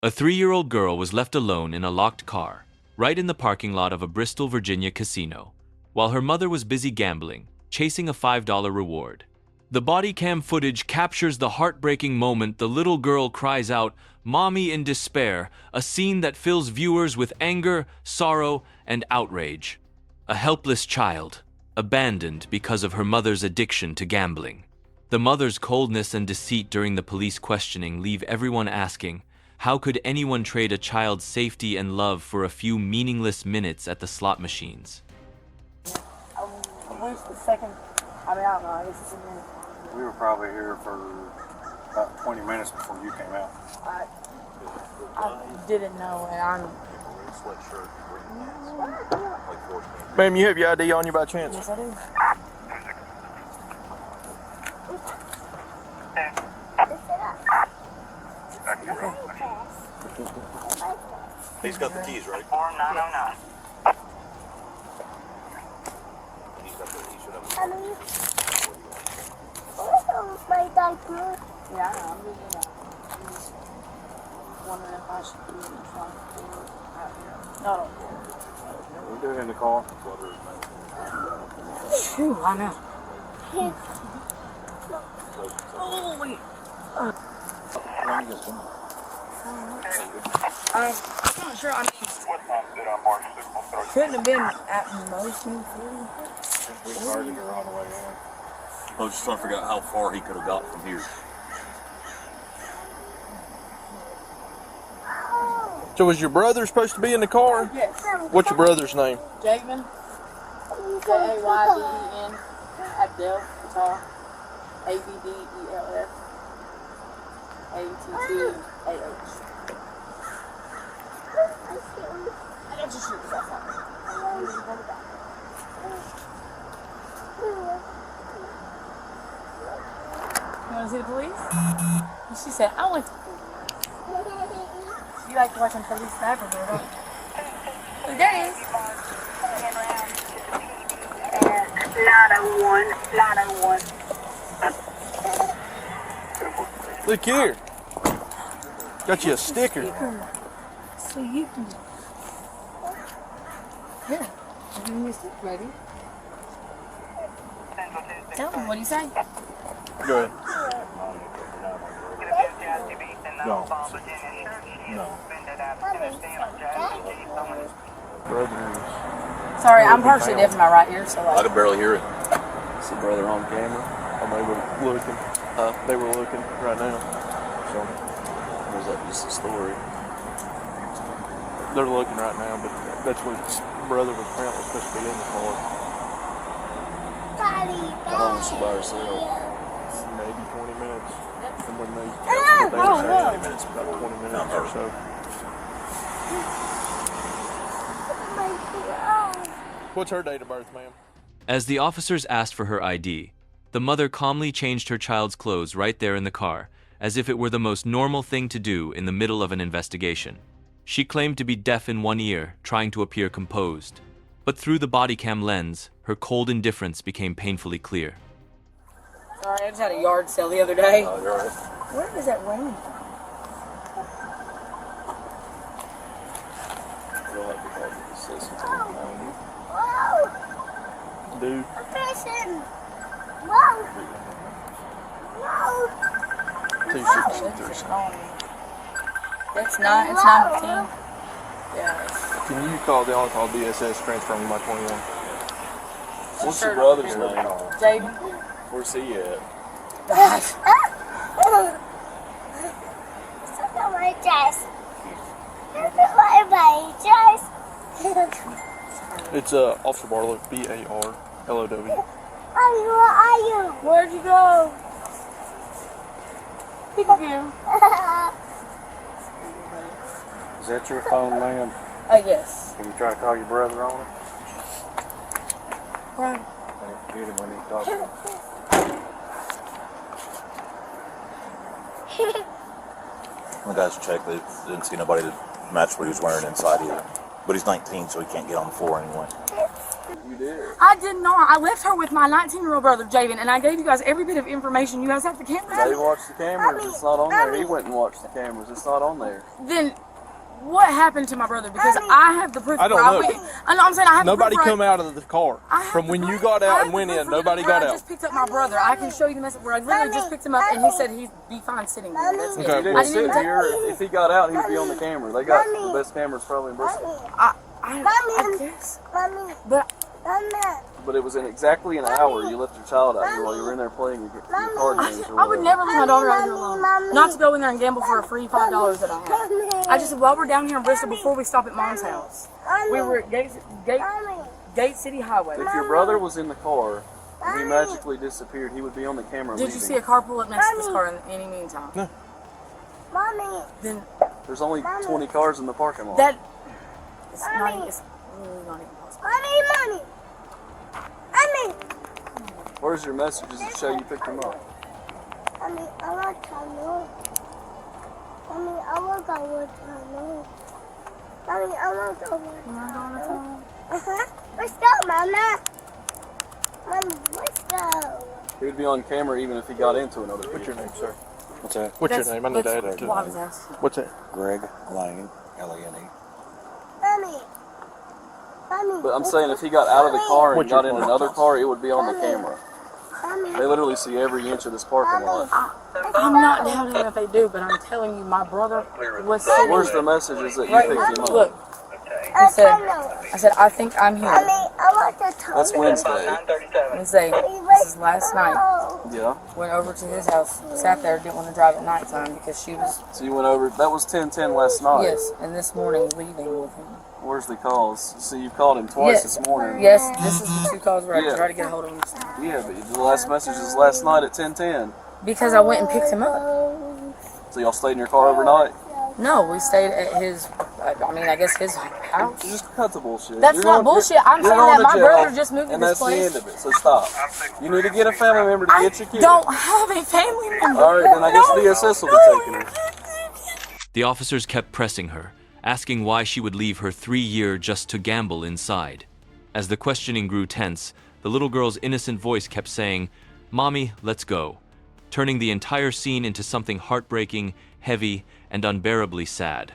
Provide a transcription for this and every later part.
A 3-year-old girl was left alone in a locked car, right in the parking lot of a Bristol, Virginia casino, while her mother was busy gambling, chasing a $5 reward. The body cam footage captures the heartbreaking moment the little girl cries out, "Mommy," in despair, a scene that fills viewers with anger, sorrow, and outrage. A helpless child, abandoned because of her mother's addiction to gambling. The mother's coldness and deceit during the police questioning leave everyone asking, how could anyone trade a child's safety and love for a few meaningless minutes at the slot machines? Where's the second? I don't know. I guess it's in there. We were probably here for about 20 minutes before you came out. I didn't know, and I'm. Ma'am, you have your ID on you by chance? Yes, I do. He's got the keys, right? Form 909. He should have. My diaper. Yeah, I know. I'm just wondering if I should be in the front or out here. No, I don't care. We'll do it in the car. Phew, I know. Oh, wait. I'm not sure. I mean, couldn't have been at most 2:40. It's hard to get all the way in. I was just trying to figure out how far he could have got from here. So was your brother supposed to be in the car? Yes. What's your brother's name? Jaden. Jayden. Abdel Fattah. Abdels. Attah. I got your shoes. That's all. You want to see the police? And she said, I went to You like watching police sniper, don't you? Oh, there it is. 901. 901. Look here. Got you a sticker. So you can. Here. Give me your stick, ready? Tell me, what do you say? Go ahead. No. No. Brother. Sorry, I'm partially deaf in my right ear, so I like. could barely hear it. Is the brother on camera? Oh, they were looking. They were looking right now. So, Was that just a story? they're looking right now, but that's what his brother was apparently supposed to be in the car. How long was she by herself? Maybe 20 minutes. And when they Oh, no. 20 minutes. about 20 minutes or so. What's her date of birth, ma'am? As the officers asked for her ID, the mother calmly changed her child's clothes right there in the car, as if it were the most normal thing to do in the middle of an investigation. She claimed to be deaf in one ear, trying to appear composed. But through the body cam lens, her cold indifference became painfully clear. Sorry, I just had a yard sale the other day. Oh, you're right. Where is that rain? You'll have to call the assistant. Dude. A person. Whoa. Whoa. 263. It's 9:15. Yeah. Can you call the on-call DSS transfer me my 21? What's your brother's name? Jaden. Where's he at? Look at my dress. Look at my dress. It's Officer Barlow, Barlow. Where are you? Where'd you go? Peekaboo. Is that your phone, ma'am? Yes. Can you try to call your brother on it? Right. Get him when he talks to you. The guys checked. They didn't see nobody that matched what he was wearing inside either. But he's 19, so he can't get on the floor anyway. You did. I did not. I left her with my 19-year-old brother, Javen, and I gave you guys every bit of information. You guys have the cameras. They watched the cameras. It's not on there. He went and watched the cameras. It's not on there. Then what happened to my brother? Because I have the proof. I don't know. I know. I'm saying I have Nobody the proof. come out of the car. From when you got out and went in, nobody got I out. just picked up my brother. I can show you the message where I literally just picked him up, and he said he'd be fine sitting there. That's it. Okay. He didn't sit here. If he got out, he'd be on the camera. They got the best cameras probably in Bristol. I guess. But it was in exactly an hour. You left your child out here while you were in there playing your card games or I would whatever. never leave my daughter out here alone. Not to go in there and gamble for a free $5 that I have. I just said, while we're down here in Bristol, before we stop at Mom's house, we were at Gate City Highway. If your brother was in the car and he magically disappeared, he would be on the camera Did you see a car pull up next to this car in any meantime? No. Then There's only 20 cars in the parking lot. it's really not even possible. Where's your messages that show you picked him up? Let's go, Mama. Mama, let's go. He would be on camera even if he got into another What's your vehicle. name, sir? What's that? What's your name? I need to add that That's to why I it. was asking. What's that? Greg Lane, L-A-N-E. Mommy. But I'm saying if he got out of the car and What's your got in phone? another car, it would be on the camera. Mommy. They literally see every inch of this parking lot. I'm not doubting that they do, but I'm telling you, my brother was sitting Where's there. the messages that you Right, picked him up? look. He said, I said, I think I'm here. Mommy, I want to tell That's you. Wednesday. Wednesday. This is last night. Yeah. Went over to his house, sat there, didn't want to drive at nighttime because she was, So you went over. That was 10:10 last night. yes, and this morning leaving with him. Where's the calls? See, you called him twice Yes. this morning. Yes, this is the two calls where I Yeah. tried to get a hold of him. Yeah, but the last message is last night at 10:10. Because I went and picked him up. So y'all stayed in your car overnight? No, we stayed at his, I guess his house. You just cut the bullshit. That's You're not going- bullshit. I'm you're saying going that to my jail, brother just moved to and this that's place. the end of it. So stop. You need to get a family member to I get your kid. don't have a family member. All right, then I guess DSS will be taking her. The officers kept pressing her, asking why she would leave her 3-year just to gamble inside. As the questioning grew tense, the little girl's innocent voice kept saying, "Mommy, let's go," turning the entire scene into something heartbreaking, heavy, and unbearably sad.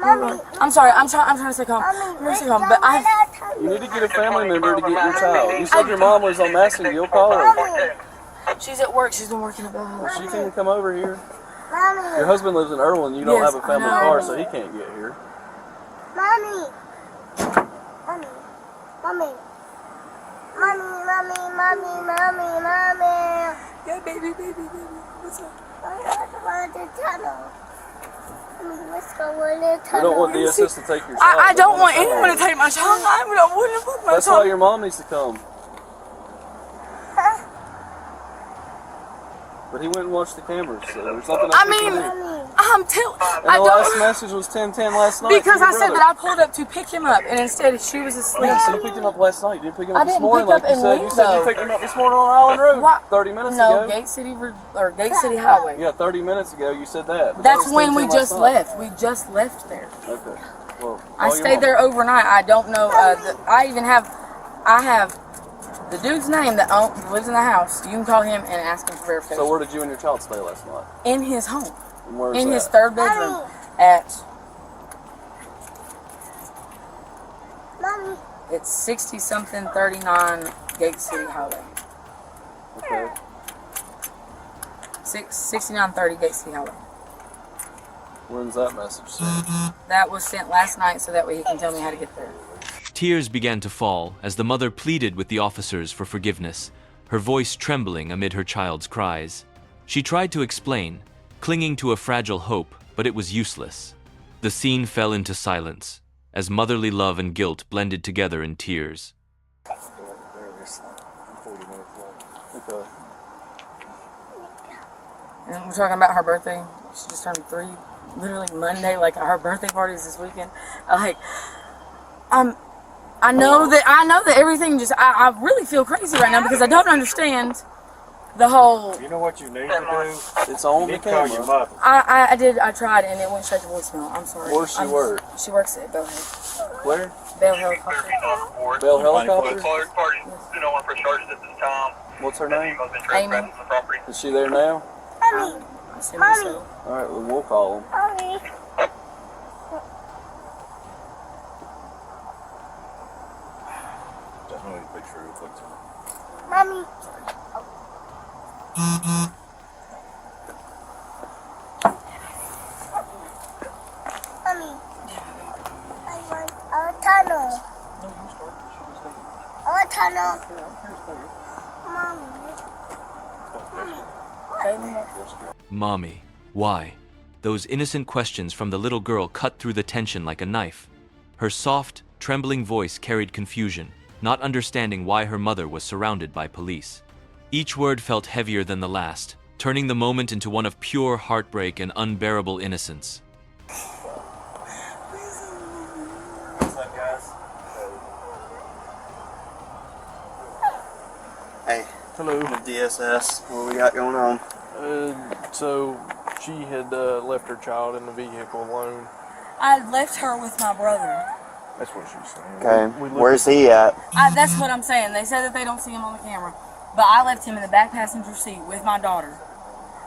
I'm sorry. I'm trying to stay calm. I'm trying to stay calm, but You need to get a family member to get your child. You said your mom was on Massing. You'll call her. she's at work. She's been working at the house. She can come over here. Your husband lives in Irwin. You don't Yes, have a family I know. car, so he can't get here. Mommy. Mommy. Mommy. Mommy. Yeah, baby. What's up? I want the tunnel. Mommy, let's go in the You tunnel. don't want DSS to take your child. I don't want anyone to take my child. I wouldn't put my That's why child. your mom needs to come. But he went and watched the cameras, so there's nothing else I we can mean, do. I'm telling. And I the last don't. message was 10:10 last night. Because to your I said brother. that I pulled up to pick him up, and instead she was asleep. Yeah, so you picked him up last night. You didn't pick him I up this didn't morning pick up like you and said. leave, You said you though. picked him up this morning on Island Road What? 30 minutes No, ago. Gate City Highway. Yeah, 30 minutes ago you said that. But That's that was when we 10:10 just last night. left. We just left there. Okay. Well, I call your stayed mom. there overnight. I don't know. I have the dude's name that lives in the house. You can call him and ask him for verification. So where did you and your child stay last night? In his home, And where's in that? his third bedroom, at Mommy. it's 60-something 39 Gate City Highway. Okay. 6930 Gate City Highway. When's that message sent? That was sent last night, so that way he can tell me how to get there. Tears began to fall as the mother pleaded with the officers for forgiveness, her voice trembling amid her child's cries. She tried to explain, clinging to a fragile hope, but it was useless. The scene fell into silence, as motherly love and guilt blended together in tears. Okay. And we're talking about her birthday. She just turned 3, literally Monday. Like her birthday party is this weekend. I know that everything just. I really feel crazy right now because I don't understand The whole, You know what you need to do? It's on You the need to call your camera. mother. I tried and it went straight to voicemail. I'm sorry. Where's she work? She works at Bell Head. Where? Bell Helicopter. Bell Helicopter? No one for charges at this time. What's her name? Amy. Is she there now? Mommy. I assume so. All right, well, we'll call them. Mommy. Definitely a picture real quick. Mommy. Mommy. I want a tunnel. A tunnel. Mommy. Mommy, why? Those innocent questions from the little girl cut through the tension like a knife. Her soft, trembling voice carried confusion, not understanding why her mother was surrounded by police. Each word felt heavier than the last, turning the moment into one of pure heartbreak and unbearable innocence. What's up, guys? Hey, Hello. with DSS, what we got going on? So she had left her child in the vehicle alone. I left her with my brother. That's what she's saying. Okay, We looked where's he at? That's what I'm saying. They said that they don't see him on the camera. But I left him in the back passenger seat with my daughter.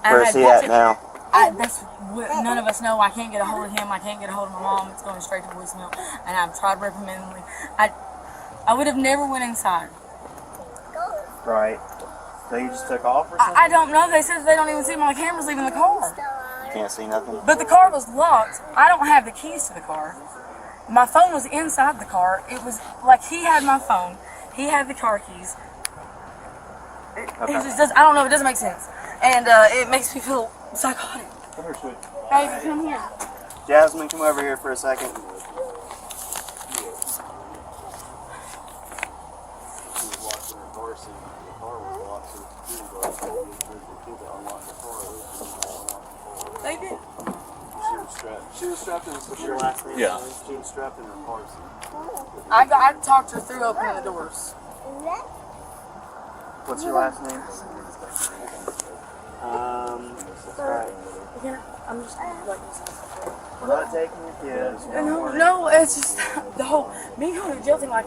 And Where's he at now? That's what none of us know. I can't get a hold of him. I can't get a hold of my mom. It's going straight to voicemail. And I've tried reprimanding. I would have never went inside. Right. So you just took off or something? I don't know. They said they don't even see him on the cameras leaving the car. Can't see nothing? But the car was locked. I don't have the keys to the car. My phone was inside the car. It was like he had my phone. He had the car keys. It just does. I don't know. It doesn't make sense. And it makes me feel psychotic. Come here, sweet. Baby, come here. Jasmine, come over here for a second. They did. She was strapped in What's your last name? Yeah. She was strapped in her car seat. I talked her through opening the doors. What's your last name? Right. I'm just like We're not taking your kids. no, it's just the whole me going to jail thing. Like,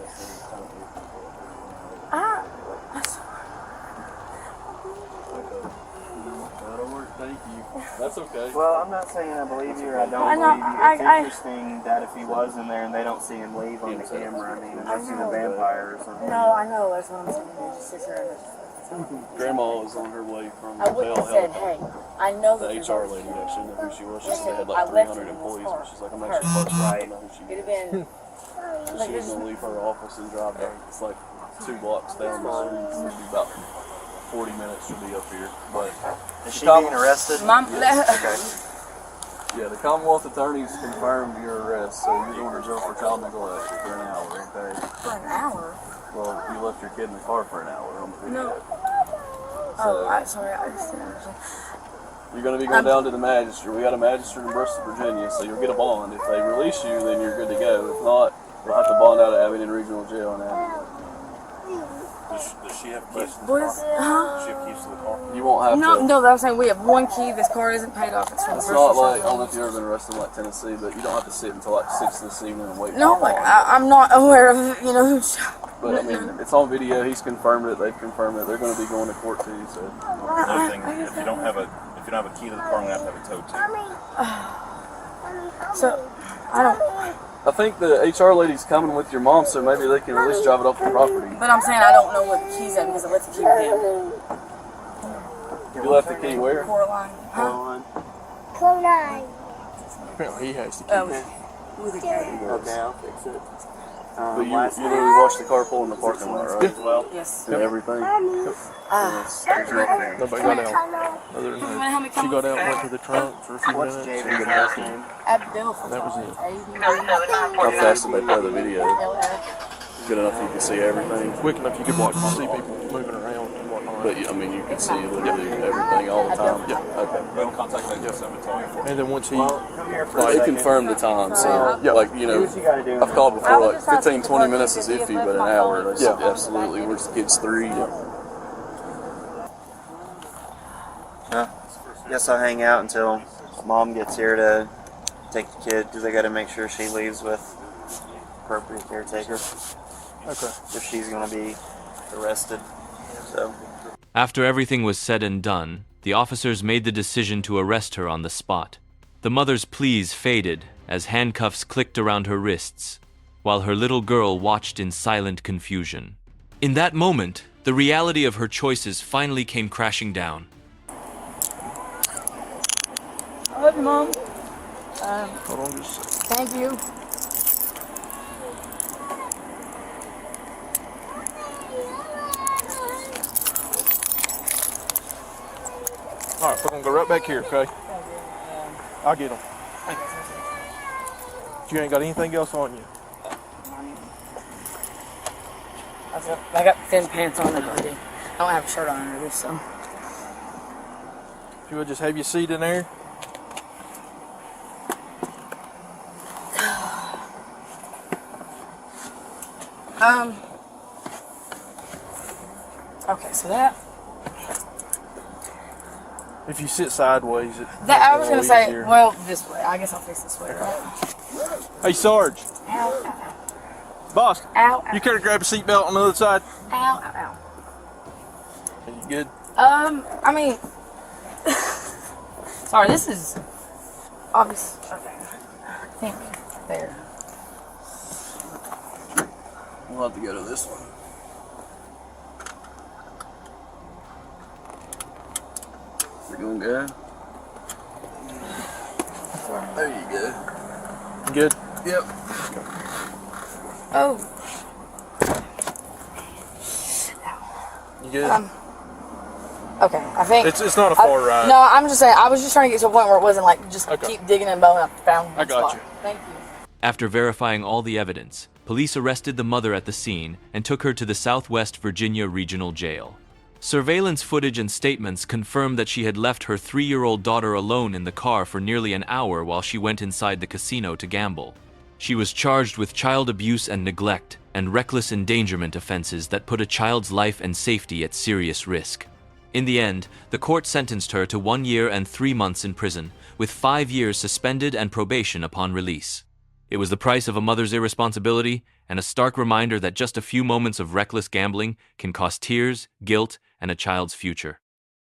That'll work, thank you. That's okay. Well, I'm not saying I believe you or I don't I know, believe you. It's interesting that if he was in there and they don't see him leave on the camera, I mean, unless he's a vampire or something. no, I know that's what I'm saying. Just sit there and Grandma was on her way from I wouldn't have said, hey, I know The that there's HR always lady actually didn't know who she was. She I said they had said, I like left 300 her in this employees, car. but she's like, I'm Her. actually close to Right. I know who she It'd is. have been So like she was this. gonna leave her office and drive back. It's like 2 blocks down the street. It's gonna be about 40 minutes to be up here. But Is she being arrested? Mom, Okay. yeah, the Commonwealth attorneys confirmed your arrest, so you're going to jail for child neglect for an hour, okay? for an hour. Well, you left your kid in the car for an hour on the video. No. Oh, sorry, I just didn't understand. You're going to be going down to the magistrate. We got a magistrate in Bristol, Virginia, so you'll get a bond. If they release you, then you're good to go. If not, you'll have to bond out at Abingdon Regional Jail in Abingdon. Does she have keys to the Boys, car? huh? Does she have keys to the car? You won't have No, to. no, that's saying we have one key. This car isn't paid off. It's from It's the not Bristol like, I Shop. don't know if you've ever been arrested in like Tennessee, but you don't have to sit until like 6 this evening and wait No, for a like, bond. I'm not aware of it, you know. But I mean, it's on video. He's confirmed it. They've confirmed it. They're going to be going to court too. So Another thing, if you don't have a key to the car, I'm gonna have to have it towed too. So, I don't. I think the HR lady's coming with your mom, so maybe they can at least drive it off the property. But I'm saying I don't know what the key's at because I left the key with him. You left the key where? Coraline. Huh? Come on. Apparently he has the key. With a key. Okay, I'll fix it. But you literally watched the car pull in the parking lot, right? Well, Yes. and everything. There's nothing there. Nobody got out. Other than You wanna help me that, come she got with out, me? went to the trunk for a few What's minutes. Jaden's last name? Abdel. That was it. How fast did they play the video? Good enough you can see everything. Quick enough you could watch, see people moving around and whatnot. But I mean, you can see literally everything all the time. Yeah. Okay. Go contact that customer and tell me. And then once he, Come here for a They second. confirmed the time, so like Do what you gotta do. I've called before, like 15, 20 minutes is iffy, but an hour, they said absolutely. Where's the kids? 3. Guess I'll hang out until Mom gets here to take the kid, because I got to make sure she leaves with appropriate caretaker. Okay. If she's going to be arrested. So. After everything was said and done, the officers made the decision to arrest her on the spot. The mother's pleas faded as handcuffs clicked around her wrists, while her little girl watched in silent confusion. In that moment, the reality of her choices finally came crashing down. I love you, Mom. Hold on just a second. Thank you. All right, we're gonna go right back here, okay? I'll get them. You ain't got anything else on you? I got thin pants on already. I don't have a shirt on already, so. If you would just have your seat in there. Okay, so that. If you sit sideways, I was gonna say, easier. well, this way. I guess I'll face this way, right? Hey, Sarge. Ow, ow, Boss. ow. Ow, You care to grab a seatbelt on the other side? ow, ow, Are you good? ow. I mean, sorry, this is obvious. Okay. I think there. We'll have to go to this one. We're gonna go. There you go. You good? Yep. Oh. You good? Okay, I think. It's not a far ride. No, I'm just saying, I was just trying to get to a point where it wasn't like, just Okay. keep digging and bowing up the found I got spot. you. Thank you. After verifying all the evidence, police arrested the mother at the scene and took her to the Southwest Virginia Regional Jail. Surveillance footage and statements confirmed that she had left her 3-year-old daughter alone in the car for nearly an hour while she went inside the casino to gamble. She was charged with child abuse and neglect and reckless endangerment offenses that put a child's life and safety at serious risk. In the end, the court sentenced her to 1 year and 3 months in prison, with 5 years suspended and probation upon release. It was the price of a mother's irresponsibility and a stark reminder that just a few moments of reckless gambling can cost tears, guilt, and a child's future.